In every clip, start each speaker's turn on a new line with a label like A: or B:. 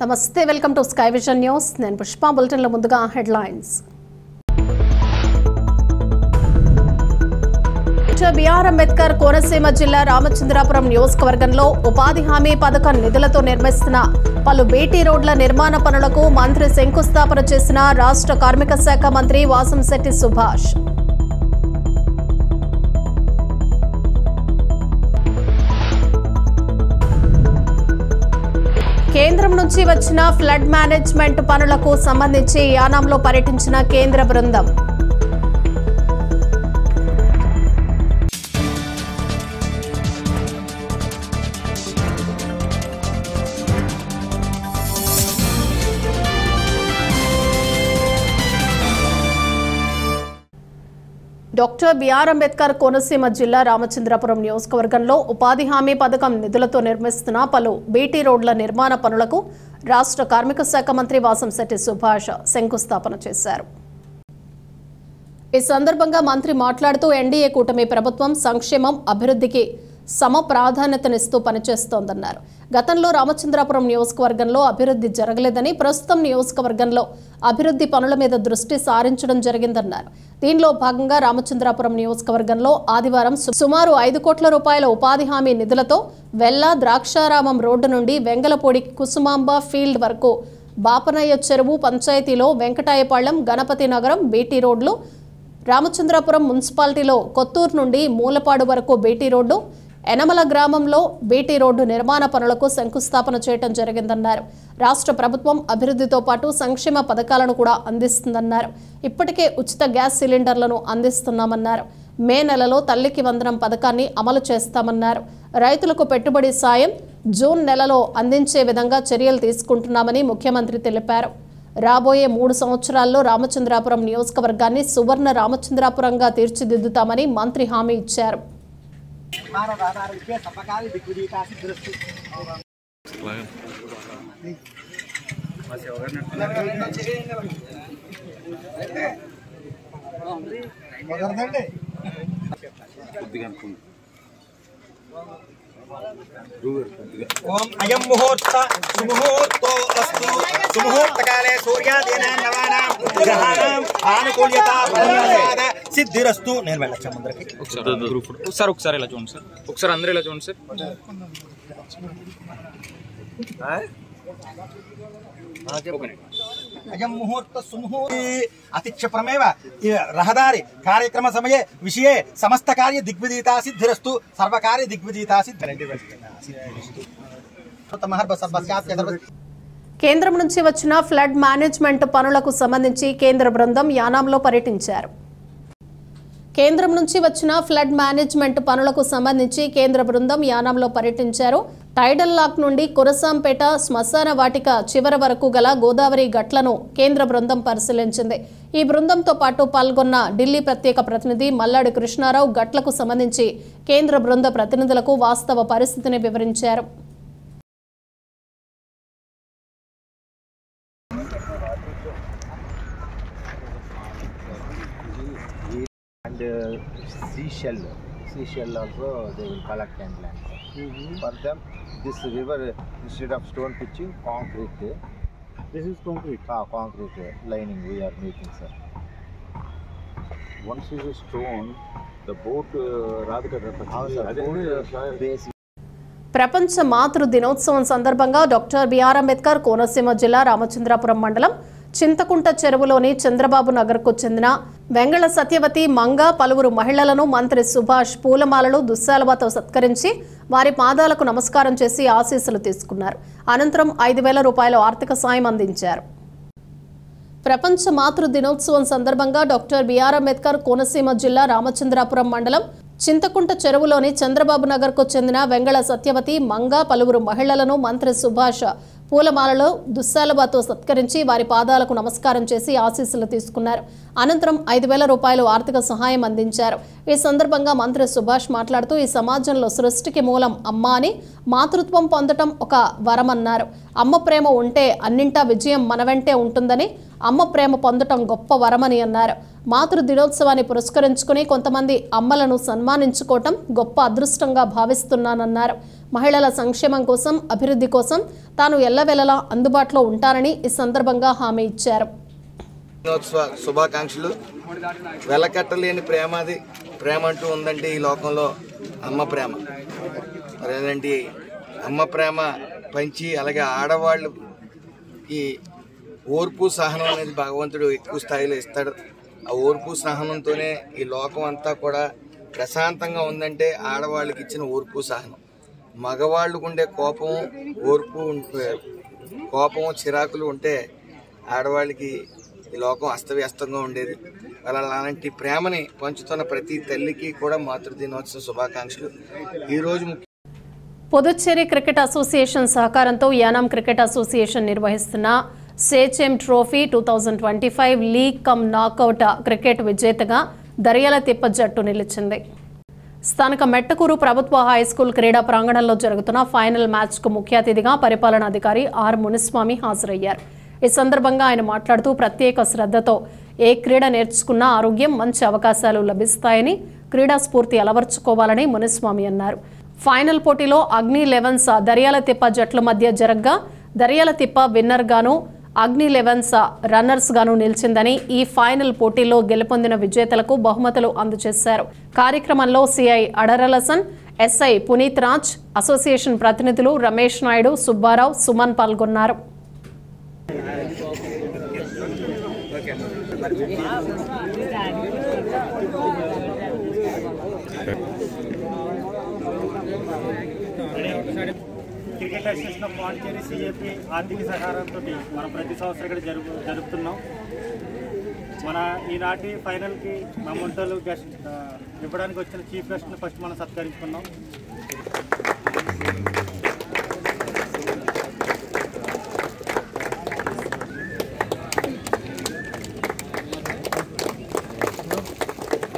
A: నమస్తే welcome to sky vision news నేను Pushpa bulletin లో ముందుగా హెడ్లైన్స్ బిఆర్ అంబేద్కర్ కోనసీమ జిల్లా రామచంద్రాపురం నియోజకవర్గంలో ఉపాధి హామీ పథకం నిధులతో నిర్మిస్తున్న పలు బీటీ రోడ్ల నిర్మాణ పనులకు మంత్రి శంకుస్థాపన చేసిన రాష్ట్ర కార్మిక శాఖ మంత్రి వాసంశెట్టి సుభాష్ కేంద్రం నుంచి వచ్చిన ఫ్లడ్ మేనేజ్మెంట్ పనులకు సంబంధించి యానాంలో పర్యటించిన కేంద్ర బృందం డాక్టర్ బిఆర్ అంబేద్కర్ కోనసీమ జిల్లా రామచంద్రాపురం నియోజకవర్గంలో ఉపాధి హామీ పథకం నిధులతో నిర్మిస్తున్న పలు బీటీ రోడ్ల నిర్మాణ పనులకు రాష్ట్ర కార్మిక శాఖ మంత్రి వాసంశెట్టి సుభాష్ శంకుస్థాపన చేశారు. ఈ సందర్భంగా మంత్రి మాట్లాడుతూ ఎన్డీఏ కూటమి ప్రభుత్వం సంక్షేమం అభివృద్ధికి సమ ప్రాధాన్యతనిస్తూ పనిచేస్తోందన్నారు. గతంలో రామచంద్రాపురం నియోజకవర్గంలో అభివృద్ధి జరగలేదని ప్రస్తుతం నియోజకవర్గంలో అభివృద్ధి పనుల మీద దృష్టి సారించడం జరిగిందన్నారు. దీనిలో భాగంగా రామచంద్రాపురం నియోజకవర్గంలో ఆదివారం సుమారు 5 కోట్ల రూపాయల ఉపాధి హామీ నిధులతో వెల్ల ద్రాక్షారామం రోడ్డు నుండి వెంగలపూడి కుసుమాంబ ఫీల్డ్ వరకు బాపనయ్య చెరువు పంచాయతీలో వెంకటాయపాళ్యం గణపతి నగరం బీటీ రోడ్లు, రామచంద్రాపురం మున్సిపాలిటీలో కొత్తూరు నుండి మూలపాడు వరకు బీటీ రోడ్డు, ఎనమల గ్రామంలో బీటీ రోడ్డు నిర్మాణ పనులకు శంకుస్థాపన చేయడం జరిగిందన్నారు. రాష్ట్ర ప్రభుత్వం అభివృద్ధితో పాటు సంక్షేమ పథకాలను కూడా అందిస్తుందన్నారు. ఇప్పటికే ఉచిత గ్యాస్ సిలిండర్లను అందిస్తున్నామన్నారు. మే నెలలో తల్లికి వందనం పథకాన్ని అమలు చేస్తామన్నారు. రైతులకు పెట్టుబడి సాయం జూన్ నెలలో అందించే విధంగా చర్యలు తీసుకుంటున్నామని ముఖ్యమంత్రి తెలిపారు. రాబోయే 3 సంవత్సరాల్లో రామచంద్రాపురం నియోజకవర్గాన్ని సువర్ణ రామచంద్రాపురంగా తీర్చిదిద్దుతామని మంత్రి హామీ ఇచ్చారు.
B: ओम अयं मुहूर्त सुमुहूर्तो अस्तु सुमुहूर्तकाले सूर्यादीनां नवानां ग्रहाणां आनुकूल्यता फलप्रद सिद्धिरस्तु निर्मल समुद्रకి ఒకసారి ఇలా చూడండి సార్ ఒకసారి అందరూ ఇలా చూడండి సార్ अयं मुहूर्त सुमुहूर्त अतिक्षेप्रमेव रहदारी कार्यक्रम समये विषये समस्त कार्य दिग्विदिता सिद्धिरस्तु सर्व कार्य दिग्विदिता
A: కేంద్రం నుంచి వచ్చిన ఫ్లడ్ మేనేజ్మెంట్ పనులకు సంబంధించి కేంద్ర బృందం యానాంలో పర్యటించారు. కేంద్రం నుంచి వచ్చిన ఫ్లడ్ మేనేజ్మెంట్ పనులకు సంబంధించి కేంద్ర బృందం యానాంలో పర్యటించారు. టైడల్ లాక్ నుండి కురసాంపేట శ్మశాన వాటిక చివరి వరకు గల గోదావరి గట్లను కేంద్ర బృందం పరిశీలించింది. ఈ బృందంతో పాటు పాల్గొన్న ఢిల్లీ ప్రత్యేక ప్రతినిధి మల్లాడి కృష్ణారావు గట్లకు సంబంధించి కేంద్ర బృంద ప్రతినిధులకు వాస్తవ పరిస్థితిని వివరించారు.
C: And seashell also they will collect and land. For them, this river instead of stone pitching, concrete.
D: This is concrete.
C: Concrete lining we are making, sir.
D: Once is a stone, the boat
C: basic.
A: ప్రపంచ మాతృ దినోత్సవం సందర్భంగా doctor BR Ambedkar Konaseema జిల్లా రామచంద్రాపురం మండలం చింతకుంట చెరువులోని చంద్రబాబు నగర్కు చెందిన వెంగళ సత్యవతి మంగ పలువురు మహిళలను మంత్రి సుభాష్ పూలమాలలు దుస్సాలవాతో సత్కరించి వారి పాదాలకు నమస్కారం చేసి ఆశీస్సులు తీసుకున్నారు. అనంతరం 5,000 రూపాయల ఆర్థిక సాయం అందించారు. ప్రపంచ మాతృ దినోత్సవం సందర్భంగా డాక్టర్ బిఆర్ అంబేద్కర్ కోనసీమ జిల్లా రామచంద్రాపురం మండలం చింతకుంట చెరువులోని చంద్రబాబు నగర్కు చెందిన వెంగళ సత్యవతి మంగ పలువురు మహిళలను మంత్రి సుభాష్ పూలమాలలో దుస్సాలవాతో సత్కరించి వారి పాదాలకు నమస్కారం చేసి ఆశీస్సులు తీసుకున్నారు. అనంతరం 5,000 రూపాయలు ఆర్థిక సహాయం అందించారు. ఈ సందర్భంగా మంత్రి సుభాష్ మాట్లాడుతూ ఈ సమాజంలో సృష్టికి మూలం అమ్మ అని, మాతృత్వం పొందటం ఒక వరమన్నారు. అమ్మ ప్రేమ ఉంటే అన్నింటా విజయం మన వెంటే ఉంటుందని, అమ్మ ప్రేమ పొందటం గొప్ప వరమని అన్నారు. మాతృ దినోత్సవాన్ని పురస్కరించుకుని కొంతమంది అమ్మలను సన్మానించుకోవటం గొప్ప అదృష్టంగా భావిస్తున్నానన్నారు. మహిళల సంక్షేమం కోసం, అభివృద్ధి కోసం తాను ఎల్లవెల్లలా అందుబాటులో ఉంటానని ఈ సందర్భంగా హామీ ఇచ్చారు.
E: దినోత్సవ శుభాకాంక్షలు. వెలకట్టలేని ప్రేమ అంటూ ఉందంటే ఈ లోకంలో అమ్మ ప్రేమ. మరేంటి అమ్మ ప్రేమ పంచి అలాగే ఆడవాళ్ళకి ఓర్పు సహనం అనేది భగవంతుడు ఎక్కువ స్థాయిలో ఇస్తాడు. ఆ ఓర్పు సహనంతోనే ఈ లోకం అంతా కూడా ప్రశాంతంగా ఉందంటే ఆడవాళ్ళకి ఇచ్చిన ఓర్పు సహనం. మగవాళ్ళకు ఉండే కోపం చిరాకులు ఉంటే ఆడవాళ్ళకి ఈ లోకం అస్తవ్యస్తంగా ఉండేది. అలాంటి ప్రేమని పంచుతున్న ప్రతి తల్లికి కూడా మాతృదినోత్సవ శుభాకాంక్షలు. ఈరోజు
A: పుదుచ్చేరి క్రికెట్ అసోసియేషన్ సహకారంతో యానాం క్రికెట్ అసోసియేషన్ నిర్వహిస్తున్న సేచెమ్ trophy 2025 league cum knockout cricket విజేతగా దర్యాలతిప్ప జట్టు నిలిచింది. స్థానిక మెట్టకూరు ప్రభుత్వ హైస్కూల్ క్రీడా ప్రాంగణంలో జరుగుతున్న ఫైనల్ మ్యాచ్కు ముఖ్య అతిథిగా పరిపాలనాధికారి ఆర్ మునిస్వామి హాజరయ్యారు. ఈ సందర్భంగా ఆయన మాట్లాడుతూ ప్రత్యేక శ్రద్ధతో ఏ క్రీడ నేర్చుకున్నా ఆరోగ్యం, మంచి అవకాశాలు లభిస్తాయని, క్రీడా స్ఫూర్తి అలవర్చుకోవాలని మునిస్వామి అన్నారు. ఫైనల్ పోటీలో అగ్ని లెవెన్స్ దర్యాలతిప్ప జట్ల మధ్య జరగ్గా దర్యాలతిప్ప విన్నర్ గాను, అగ్ని లెవెన్స్ రన్నర్స్ గాను నిలిచిందని, ఈ ఫైనల్ పోటీలో గెలుపొందిన విజేతలకు బహుమతులు అందజేశారు. కార్యక్రమంలో సిఐ అడరలసన్, ఎస్ఐ పునీత్ రాజ్, అసోసియేషన్ ప్రతినిధులు రమేష్ నాయుడు, సుబ్బారావు, సుమన్ పాల్గొన్నారు.
F: Cricket association of Pondicherry CAP ఆర్థిక సహకారంతో మనం ప్రతి సంవత్సరం ఇక్కడ జరుపుతున్నాం. మన ఈనాటి ఫైనల్కి మా ముంటలు గెస్ట్ ఇవ్వడానికి వచ్చిన చీఫ్ గెస్ట్ని ఫస్ట్ మనం సత్కరించుకున్నాం.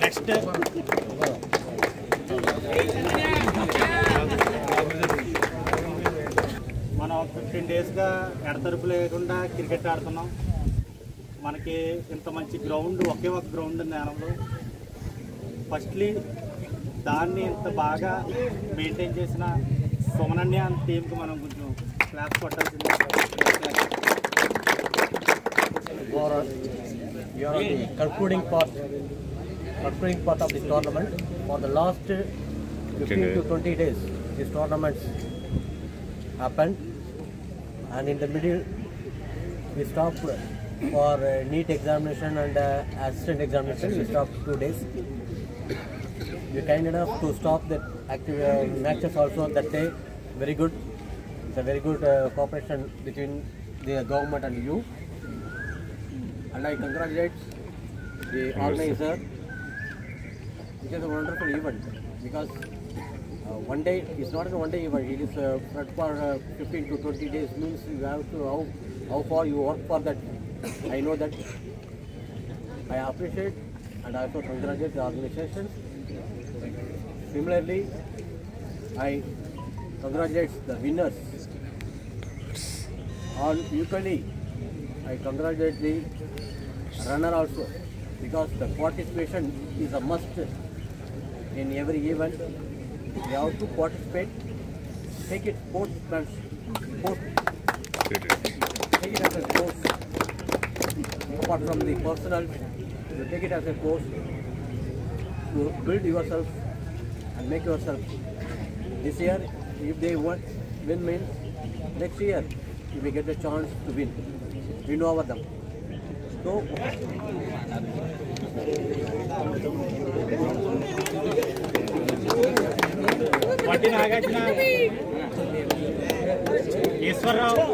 F: నెక్స్ట్ మనం 15 డేస్గా ఎడతెరుపు లేకుండా క్రికెట్ ఆడుతున్నాం. మనకి ఇంత మంచి గ్రౌండ్, ఒకే ఒక గ్రౌండ్ నేలంలో. ఫస్ట్లీ దాన్ని ఇంత బాగా మెయింటైన్ చేసిన సుమనన్య టీంకి మనం కొంచెం class కొట్టాల్సింది.
G: concluding part of this tournament. For the last 15 to 20 days, these tournaments happened, and in the middle we stopped for NEET examination and assistant examination. We stopped 2 days. We were kind enough to stop the matches also that day. Very good. It's a very good cooperation between the government and you. And I congratulate the organizer. It is a wonderful event because one day is not a one-day event. It is for 15 to 20 days. Means you have to how far you work for that. I know that. I appreciate and I also congratulate the organizations. Similarly, I congratulate the winners. All equally, I congratulate the runner also, because the participation is a must in every event. We have to participate. Take it take it as a course. Apart from the personal, you take it as a course to build yourself and make yourself. This year, if they win means next year you may get a chance to win over them. So
F: Vatti Nagarjuna, Eswarrao,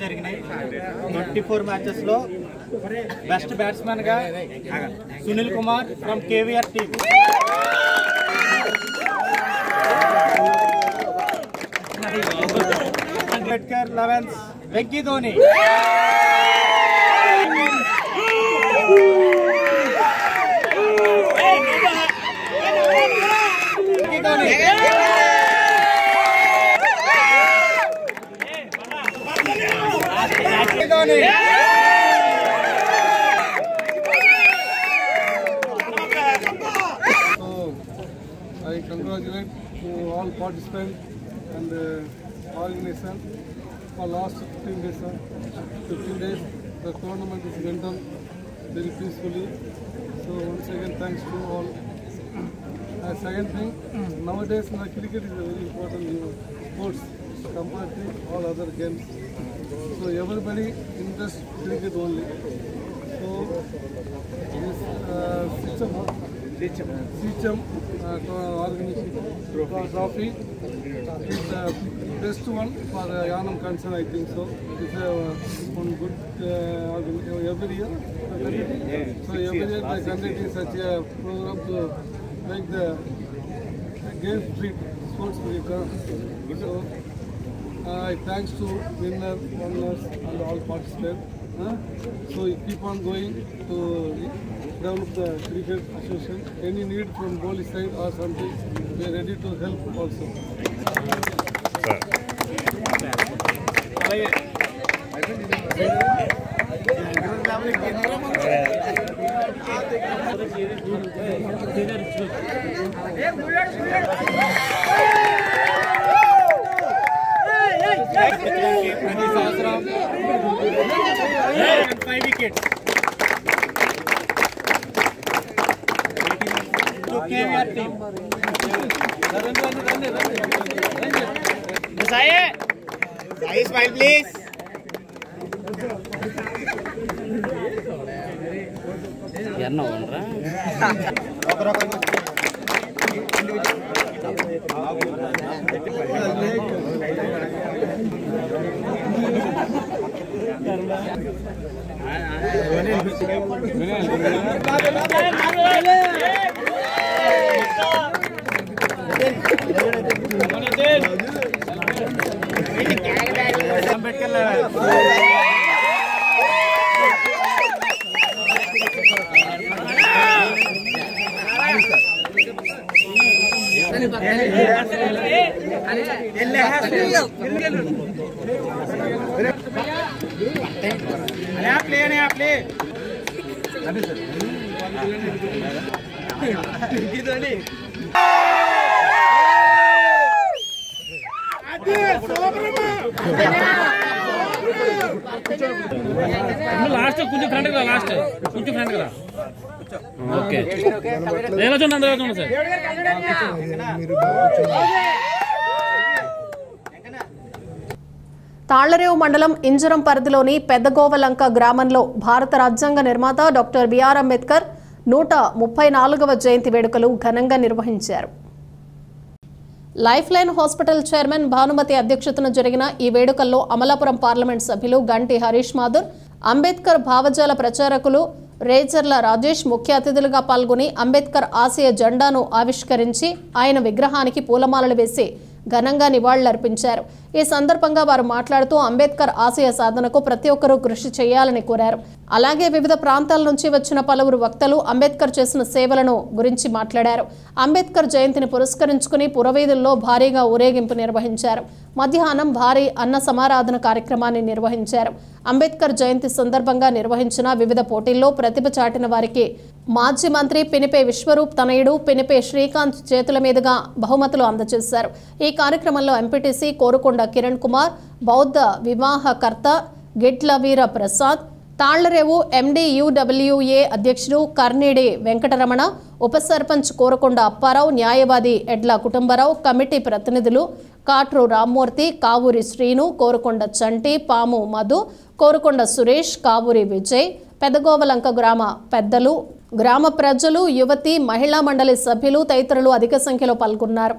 F: జరిగినాయి. 24 matches లో best batsmen గా Sunil Kumar from KVR team. Ambedkar 11th Venky Dhoni.
H: I congratulate to all participants and organization for last 15 days. 15 days the tournament is went on very peacefully. So once again thanks to all. Second thing, nowadays cricket is a very important sports compared to all other games. So everybody interests cricket only. So this Sicham organization trophy is the best one for Yanam concern, I think so. It's one good every year. So every year they conducting such a program to make the game street sports very good. So thanks to winners, runners and all participants. So we keep on going to develop the cricket association. Any need from Boli side or something, we are ready to help also.
F: wickets. To KVR team. Saya smile please.
I: Yarna onra. Last కొంచెం front కదా last కొంచెం front కదా okay నేను చూడండి అందరూ చూడండి sir
A: Thallarevu మండలం ఇంజరం పరిధిలోని పెద్దగోవలంక గ్రామంలో భారత రాజ్యాంగ నిర్మాత డాక్టర్ బిఆర్ అంబేద్కర్ 134వ జయంతి వేడుకలు ఘనంగా నిర్వహించారు. Life line hospital chairman Bhanumathi అధ్యక్షతన జరిగిన ఈ వేడుకల్లో అమలాపురం పార్లమెంట్ సభ్యులు గంటి హరీష్ మాథుర్, అంబేద్కర్ భావజాల ప్రచారకులు రేజర్ల రాజేష్ ముఖ్య అతిథులుగా పాల్గొని అంబేద్కర్ ఆశయ జెండాను ఆవిష్కరించి ఆయన విగ్రహానికి పూలమాలలు వేసి ఘనంగా నివాళులర్పించారు. ఈ సందర్భంగా వారు మాట్లాడుతూ అంబేద్కర్ ఆశయ సాధనకు ప్రతి ఒక్కరూ కృషి చేయాలని కోరారు. అలాగే వివిధ ప్రాంతాల నుంచి వచ్చిన పలువురు వక్తలు అంబేద్కర్ చేసిన సేవలను గురించి మాట్లాడారు. అంబేద్కర్ జయంతిని పురస్కరించుకుని పురవీధుల్లో భారీగా ఊరేగింపు నిర్వహించారు. మధ్యాహ్నం భారీ అన్న సమారాధన కార్యక్రమాన్ని నిర్వహించారు. అంబేద్కర్ జయంతి సందర్భంగా నిర్వహించిన వివిధ పోటీల్లో ప్రతిభ చాటిన వారికి మాజీ మంత్రి పినిపే విశ్వరూప్ తనయుడు పినిపే శ్రీకాంత్ చేతుల మీదుగా బహుమతులు అందజేశారు. ఈ కార్యక్రమంలో ఎంపీటీసీ కోరుకొండ కిరణ్ కుమార్, బౌద్ధ వివాహకర్త గిట్ల వీర ప్రసాద్, తాళ్లరేవు MDUWA అధ్యక్షుడు కర్నీడి వెంకటరమణ, ఉప సర్పంచ్ కోరుకొండ అప్పారావు, న్యాయవాది ఎడ్ల కుటుంబరావు, కమిటీ ప్రతినిధులు కాట్రు రామ్మూర్తి, కావూరి శ్రీను, కోరుకొండ చంటి, పాము మధు, కోరుకొండ సురేష్, కావూరి విజయ్, పెదగోవలంక గ్రామ పెద్దలు, గ్రామ ప్రజలు, యువతి, మహిళా మండలి సభ్యులు తదితరులు అధిక సంఖ్యలో పాల్గొన్నారు.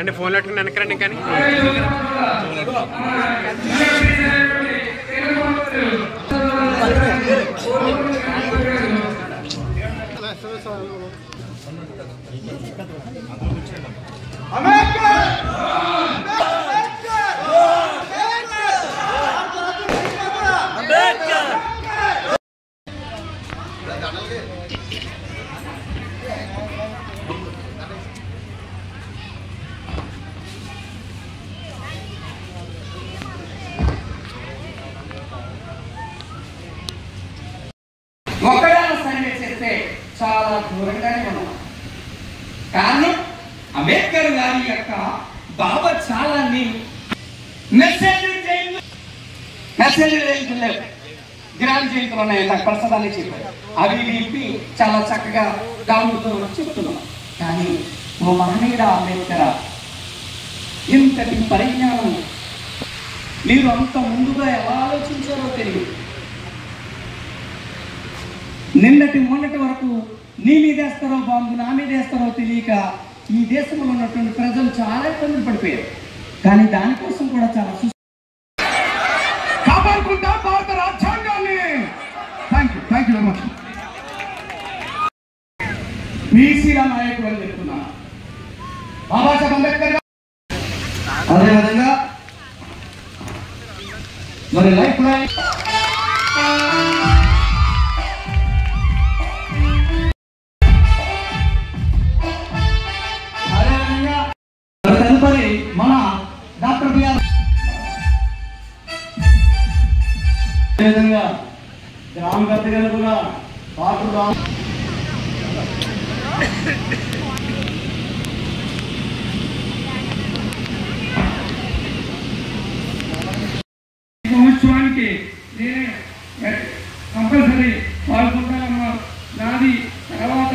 J: అంటే ఫోన్లో వెనకరండి కానీ
K: ఒకవేళ సర్వే చేస్తే చాలా దూరంగానే ఉన్నాం. కానీ అంబేద్కర్ గారి యొక్క భావజాలాన్ని మెసేజ్ లేవు, గ్రామ జయంతులు ఉన్నాయి, నాకు ప్రసాదాన్ని చెప్పారు, అవి విప్పి చాలా చక్కగా దాముతో చెప్తున్నాం. కానీ ఓ మహనీయుడ అంబేద్కర్, ఇంతటి పరిజ్ఞానం మీరు అంత ముందుగా ఎలా ఆలోచించారో తెలియదు. నిన్నటి మొన్నటి వరకు నీ మీదేస్తారో బాంబు, నా మీదేస్తారో తెలియక ఈ దేశంలో ఉన్నటువంటి ప్రజలు చాలా ఇబ్బందులు పడిపోయారు. కానీ దానికోసం కూడా చాలా
L: కాపాడుకుంటా భారత రాజ్యాంగాన్ని. Thank you very much. బీసీల నాయకుడు అని చెప్తున్నాను, బాబాసాహెబ్ అంబేద్కర్ గారు. అదేవిధంగా మరి లైఫ్ లైన్ తదుపరి మన డాక్టర్ బిఆర్, అదేవిధంగా గ్రామ గతి గారు కూడా మహోత్సవానికి నేనే కంపల్సరీ పాల్గొంటానమ్మా. నాది తర్వాత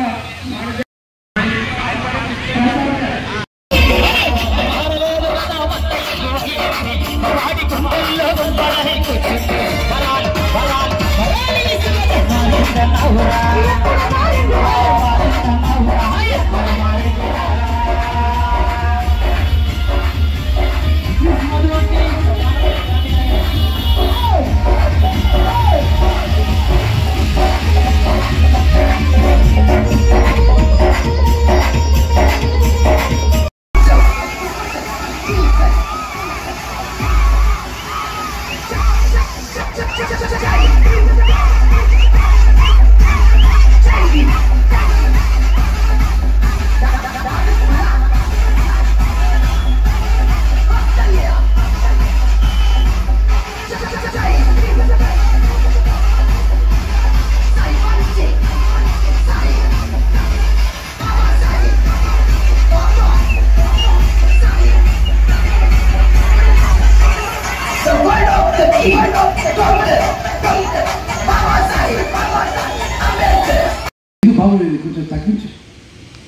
L: బాగుంది, కొంచెం తగ్గించు.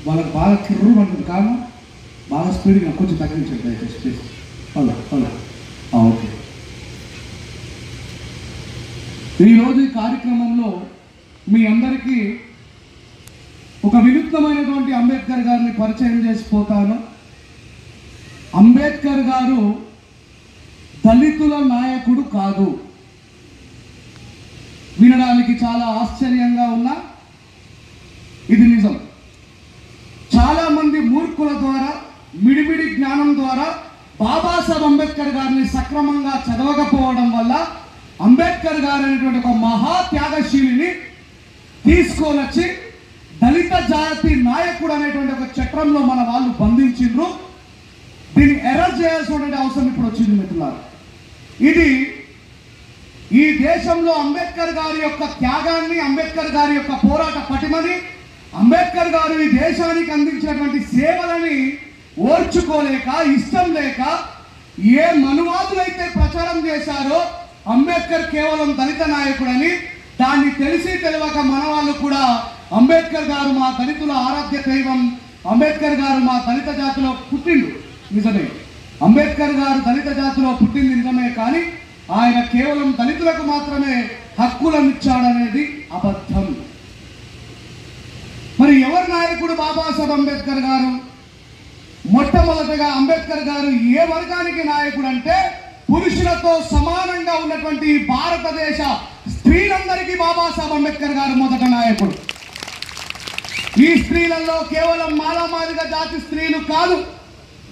L: వాళ్ళకి బాగా కిర్రు పడుతుంది కారణం, బాగా స్పీడ్గా కొంచెం తగ్గించండి దయచేసి ప్లీజ్. ఓకే. ఈరోజు ఈ కార్యక్రమంలో మీ అందరికీ ఒక వినూత్నమైనటువంటి అంబేద్కర్ గారిని పరిచయం చేసిపోతాను. అంబేద్కర్ గారు దళితుల నాయకుడు కాదు. వినడానికి చాలా ఆశ్చర్యంగా ఉన్నా ఇది నిజం. చాలా మంది మూర్ఖుల ద్వారా, మిడిమిడి జ్ఞానం ద్వారా బాబాసాహెబ్ అంబేద్కర్ గారిని సక్రమంగా చదవకపోవడం వల్ల అంబేద్కర్ గారు అనేటువంటి ఒక మహా త్యాగశీలిని తీసుకొని వచ్చి దళిత జాతి నాయకుడు అనేటువంటి ఒక చట్రంలో మన వాళ్ళు బంధించిండ్రు. చేయాల్సినటువంటి అవసరం ఇప్పుడు వచ్చింది మిత్రులారా. ఇది ఈ దేశంలో అంబేద్కర్ గారి యొక్క త్యాగాన్ని, అంబేద్కర్ గారి యొక్క పోరాట పటిమని, అంబేద్కర్ గారు ఈ దేశానికి అందించినటువంటి సేవలని ఓర్చుకోలేక, ఇష్టం లేక ఏ మనువాదులైతే ప్రచారం చేశారో అంబేద్కర్ కేవలం దళిత నాయకుడని, దాన్ని తెలిసి తెలియక మన వాళ్ళు కూడా అంబేద్కర్ గారు మా దళితుల ఆరాధ్య దైవం, అంబేద్కర్ గారు మా దళిత జాతిలో పుట్టిండు నిజమే, అంబేద్కర్ గారు దళిత జాతిలో పుట్టింది నిజమే, కానీ ఆయన కేవలం దళితులకు మాత్రమే హక్కులను ఇచ్చాడనేది అబద్ధం. మరి ఎవరు నాయకుడు బాబాసాహెబ్ అంబేద్కర్ గారు? మొట్టమొదటిగా అంబేద్కర్ గారు ఏ వర్గానికి నాయకుడు అంటే పురుషులతో సమానంగా ఉన్నటువంటి భారతదేశ స్త్రీలందరికీ బాబాసాహెబ్ అంబేద్కర్ గారు మొదట నాయకుడు. ఈ స్త్రీలలో కేవలం మాలామాదిగ జాతి స్త్రీలు కాదు,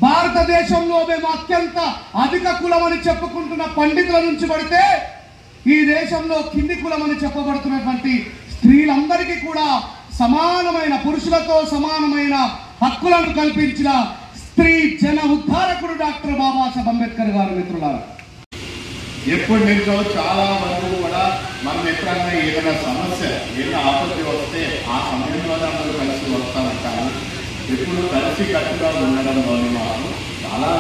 L: భారతదేశంలో మేము అత్యంత అధిక కులమని చెప్పుకుంటున్న పండితుల నుంచి పడితే ఈ దేశంలో కింది కులమని చెప్పబడుతున్నటువంటి స్త్రీలందరికీ కూడా సమానమైన, పురుషులతో సమానమైన హక్కులను కల్పించిన స్త్రీ జన ఉద్ధారకుడు డాక్టర్ బాబాసాహెబ్ అంబేద్కర్ గారు. మిత్రులారా,
M: ఎప్పటి నుంచో చాలా వరకు కూడా మనం ఎప్పుడన్నా ఏదైనా సమస్య, ఏదైనా ఆపత్తి వస్తే ఆ సమయంలోనే అందరూ కలిసి వస్తామంటారు. ఎప్పుడు కలిసి కట్టుగా ఉండడంలోని మాకు చాలా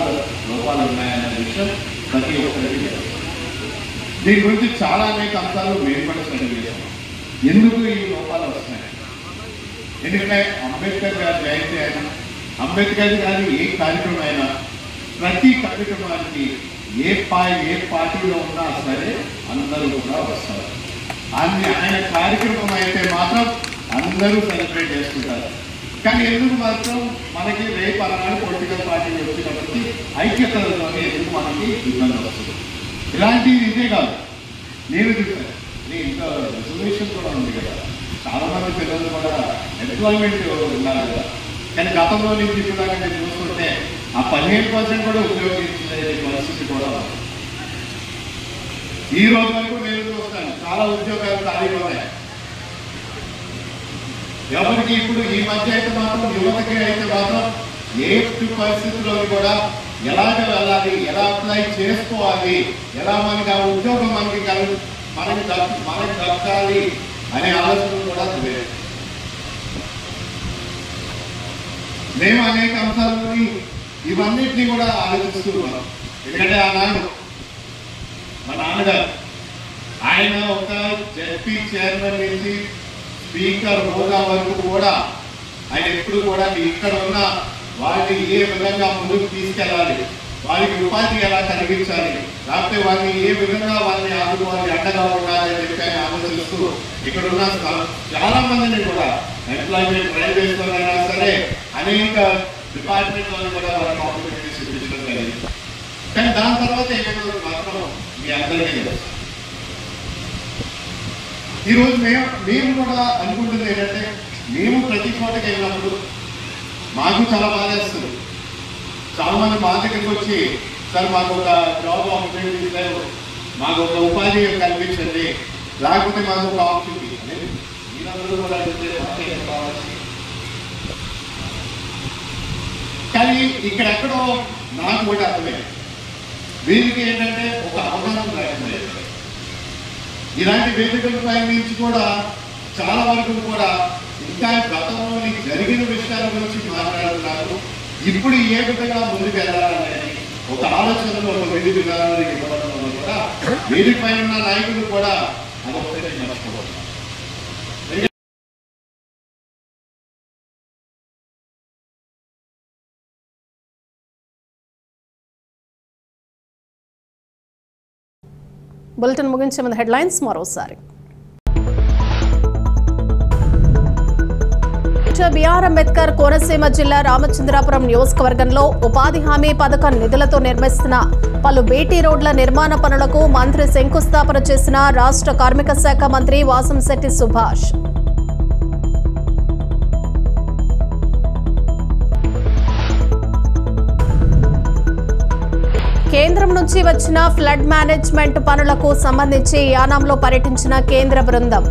M: లోపాలు ఉన్నాయన్న విషయం ప్రతి ఒక్కరికి తెలుసు. దీని గురించి చాలా అనేక అంశాలు మేము కూడా స్టడీ చేసాం. ఎందుకు ఈ లోపాలు వస్తున్నాయి? ఎందుకంటే అంబేద్కర్ గారి జయంతి అయినా, అంబేద్కర్ గారి ఏ కార్యక్రమం అయినా, ప్రతి కార్యక్రమానికి ఏ పార్టీలో ఉన్నా సరే అందరూ కూడా వస్తారు. ఆయన కార్యక్రమం అయితే మాత్రం అందరూ సెలబ్రేట్ చేసుకుంటారు. కానీ ఎందుకు మాత్రం మనకి రేపు అన్నాడు పొలిటికల్ పార్టీలు వచ్చినప్పటికీ ఐక్యతలతోనే ఎందుకు మనకి ఇబ్బంది వస్తుంది? ఇలాంటివి ఇదే కాదు, నేను చూసాను. ఇంకా రిజర్వేషన్ కూడా ఉంది కదా, చాలా మంది పిల్లలు కూడా ఎంప్లాయ్మెంట్ ఉన్నారు కదా, కానీ గతంలో నుంచి ఇప్పుడు నేను చూస్తుంటే ఆ 15% కూడా ఉపయోగించే పరిస్థితి కూడా ఉంది. ఈ రోజు వరకు నేను చూస్తాను చాలా ఉద్యోగాలు ఖాళీగా ఉన్నాయి. ఎవరికి ఇప్పుడు ఈ మధ్య అయితే మాత్రం, యువతకి అయితే మాత్రం ఏ పరిస్థితుల్లో కూడా ఎలాగ వెళ్ళాలి, ఎలా అప్లై చేసుకోవాలి, ఎలా మనకి ఆ ఉద్యోగం మనకి దక్కాలి అనే ఆలోచన కూడా లేదు. మేము అనేక అంశాలని ఇవన్నిటినీ కూడా ఆలోచిస్తున్నాం. ఎందుకంటే ఆనాడు మా నాన్నగారు ఆయన ఒక జెడ్పీ చైర్మన్ నుంచి స్పీకర్ హోదా వరకు కూడా ఆయన ఎప్పుడు కూడా ఇక్కడ ఉన్న వారిని ఏ విధంగా ముందుకు తీసుకెళ్ళాలి, వారికి ఉపాధి ఎలా కలిగించాలి, లేకపోతే వారిని ఏ విధంగా వారిని ఆదుకోవాలి, అండగా ఉండాలని చెప్పి ఆయన ఆలోచిస్తూ ఇక్కడ ఉన్న చాలా మందిని కూడా ఎంప్లాయ్మెంట్ రైల్వేస్లో అయినా సరే అనేక డిపార్ట్మెంట్లో కూడా వారి ఆపర్చునిటీస్ ఇప్పించడం జరిగింది. కానీ దాని తర్వాత ఏమైనా మాత్రం మీ అందరికీ తెలుసు. ఈరోజు మేము కూడా అనుకుంటుంది ఏంటంటే, మేము ప్రతి చోటకి వెళ్ళినప్పుడు మాకు చాలా బాధ వేస్తుంది. చాలా మంది మా దగ్గరికి వచ్చి, సార్ మాకు ఒక జాబ్ ఆపర్చునిటీ లేవు, మాకు ఒక ఉపాధి కల్పించండి, లేకపోతే మాకు ఒక ఆపర్చునిటీ. మీరందరూ కూడా కానీ ఇక్కడెక్కడో నాకు కూడా అర్థమైంది, వీరికి ఏంటంటే ఒక అవగాహన లేకుండా ఇలాంటి వేదికలపై నుంచి కూడా చాలా వరకు కూడా ఇంకా గతంలో జరిగిన విషయాల గురించి మాట్లాడుతున్నారు. ఇప్పుడు ఏ విధంగా ముందుకు వెళ్ళాలనేది ఒక ఆలోచనలో ఒక విధి విధానాలు ఇవ్వడం వల్ల కూడా వేదికపై ఉన్న నాయకులు కూడా అదొకటే నష్టపోతున్నారు.
A: బులెటిన్ ముగించే ముందు హెడ్లైన్స్ మరోసారి. బిఆర్ అంబేద్కర్ కోనసీమ జిల్లా రామచంద్రాపురం నియోజకవర్గంలో ఉపాధి హామీ పథకం నిధులతో నిర్మిస్తున్న పలు బీటీ రోడ్ల నిర్మాణ పనులకు మంత్రి శంకుస్థాపన చేసిన రాష్ట్ర కార్మిక శాఖ మంత్రి వాసంశెట్టి సుభాష్. కేంద్రం నుంచి వచ్చిన ఫ్లడ్ మేనేజ్మెంట్ పనులకు సంబంధించి యానాంలో పర్యటించిన కేంద్ర బృందం.